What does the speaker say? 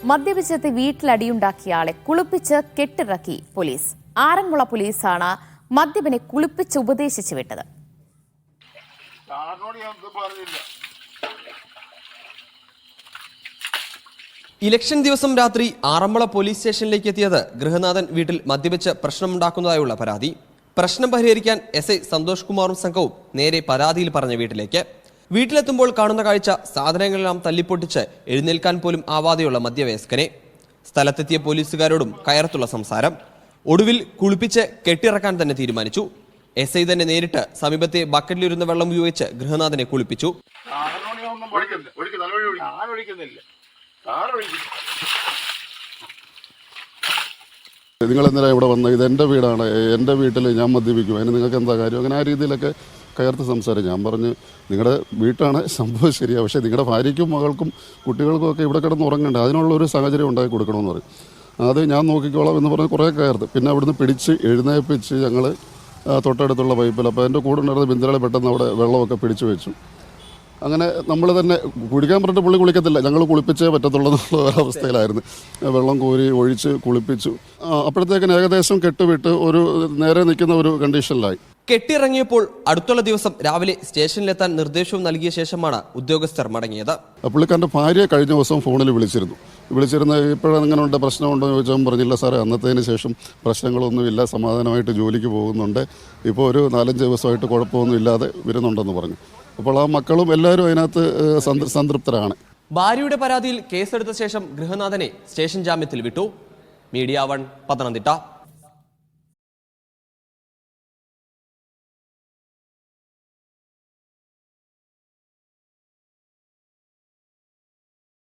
മദ്യപിച്ചെത്തി വീട്ടിലടിയുണ്ടാക്കിയ ആളെ കുളിപ്പിച്ച് കെട്ടിറക്കി പോലീസ്. ആറന്മുള പോലീസാണ് മദ്യപിനെ കുളിപ്പിച്ച് ഉപദേശിച്ചു വിട്ടത്. ഇലക്ഷൻ ദിവസം രാത്രി ആറന്മുള പോലീസ് സ്റ്റേഷനിലേക്ക് എത്തിയത് ഗൃഹനാഥൻ വീട്ടിൽ മദ്യപിച്ച് പ്രശ്നമുണ്ടാക്കുന്നതായുള്ള പരാതി. പ്രശ്നം പരിഹരിക്കാൻ SI സന്തോഷ് കുമാറും സംഘവും നേരെ പരാതിയിൽ പറഞ്ഞ വീട്ടിലേക്ക്. വീട്ടിലെത്തുമ്പോൾ കാണുന്ന കാഴ്ച സാധനങ്ങളെല്ലാം തല്ലിപ്പൊട്ടിച്ച് എഴുന്നേൽക്കാൻ പോലും ആവാതെയുള്ള മദ്യവയസ്കനെ. സ്ഥലത്തെത്തിയ പോലീസുകാരോടും കയർത്തുള്ള സംസാരം. ഒടുവിൽ കുളിപ്പിച്ച് കെട്ടിറക്കാൻ തന്നെ തീരുമാനിച്ചു. SI തന്നെ നേരിട്ട് സമീപത്തെ ബക്കറ്റിലിരുന്ന വെള്ളം ഉപയോഗിച്ച് ഗൃഹനാഥനെ കുളിപ്പിച്ചു. നിങ്ങൾ എന്തിനാണ് ഇവിടെ വന്നത്? ഇത് എൻ്റെ വീടാണ്, എൻ്റെ വീട്ടിൽ ഞാൻ മദ്യപിക്കും, അതിന് നിങ്ങൾക്ക് എന്താ കാര്യം? അങ്ങനെ ആ രീതിയിലൊക്കെ കയർത്ത് സംസാരിച്ചു. ഞാൻ പറഞ്ഞു, നിങ്ങളുടെ വീട്ടാണ്, സംഭവം ശരിയാണ്, പക്ഷേ നിങ്ങളുടെ ഭാര്യയ്ക്കും മകൾക്കും കുട്ടികൾക്കും ഒക്കെ ഇവിടെ കിടന്ന് ഉറങ്ങേണ്ട, അതിനുള്ളൊരു സാഹചര്യം ഉണ്ടാക്കി കൊടുക്കണമെന്ന് പറയും. അത് ഞാൻ നോക്കിക്കോളാം എന്ന് പറഞ്ഞ് കുറേ കയർത്ത്. പിന്നെ അവിടുന്ന് പിടിച്ച് എഴുന്നേൽപ്പിച്ച് ഞങ്ങൾ തൊട്ടടുത്തുള്ള പൈപ്പിൽ, അപ്പോൾ എൻ്റെ കൂടെ ഉണ്ടായിരുന്ന ബിന്ദുകളെ പെട്ടെന്ന് അവിടെ വെള്ളമൊക്കെ പിടിച്ചു വെച്ചു. അങ്ങനെ നമ്മൾ തന്നെ കുടിക്കാൻ പറഞ്ഞിട്ട് പുള്ളി കുളിക്കത്തില്ല, ഞങ്ങൾ കുളിപ്പിച്ചേ പറ്റത്തുള്ളൂ എന്നുള്ള ഒരവസ്ഥയിലായിരുന്നു. വെള്ളം കോരി ഒഴിച്ച് കുളിപ്പിച്ചു. അപ്പോഴത്തേക്കിന് ഏകദേശം കെട്ടുവിട്ട് ഒരു നേരെ നിൽക്കുന്ന ഒരു കണ്ടീഷനിലായി. കെട്ടിറങ്ങിയപ്പോൾ അടുത്തുള്ള ദിവസം രാവിലെ സ്റ്റേഷനിലെത്താൻ നിർദ്ദേശവും നൽകിയ ശേഷമാണ് ഉദ്യോഗസ്ഥർ മടങ്ങിയത്. പുള്ളിക്കാരൻ്റെ ഭാര്യയെ കഴിഞ്ഞ ദിവസം ഫോണിൽ വിളിച്ചിരുന്ന ഇപ്പോഴെങ്ങനെയുണ്ട്, പ്രശ്നമുണ്ടോ എന്ന് ചോദിച്ചാൽ പറഞ്ഞില്ല സാറേ, അന്നത്തേന് ശേഷം പ്രശ്നങ്ങളൊന്നുമില്ല, സമാധാനമായിട്ട് ജോലിക്ക് പോകുന്നുണ്ട്, ഇപ്പോൾ ഒരു 4-5 ദിവസമായിട്ട് കുഴപ്പമൊന്നും ഇല്ലാതെ വരുന്നുണ്ടെന്ന് പറഞ്ഞു. അപ്പോൾ ആ മക്കളും എല്ലാവരും അതിനകത്ത് സംതൃപ്തരാണ്. ഭാര്യയുടെ പരാതിയിൽ കേസെടുത്ത ശേഷം ഗൃഹനാഥനെ സ്റ്റേഷൻ ജാമ്യത്തിൽ വിട്ടു. മീഡിയ 1 പത്തനംതിട്ട.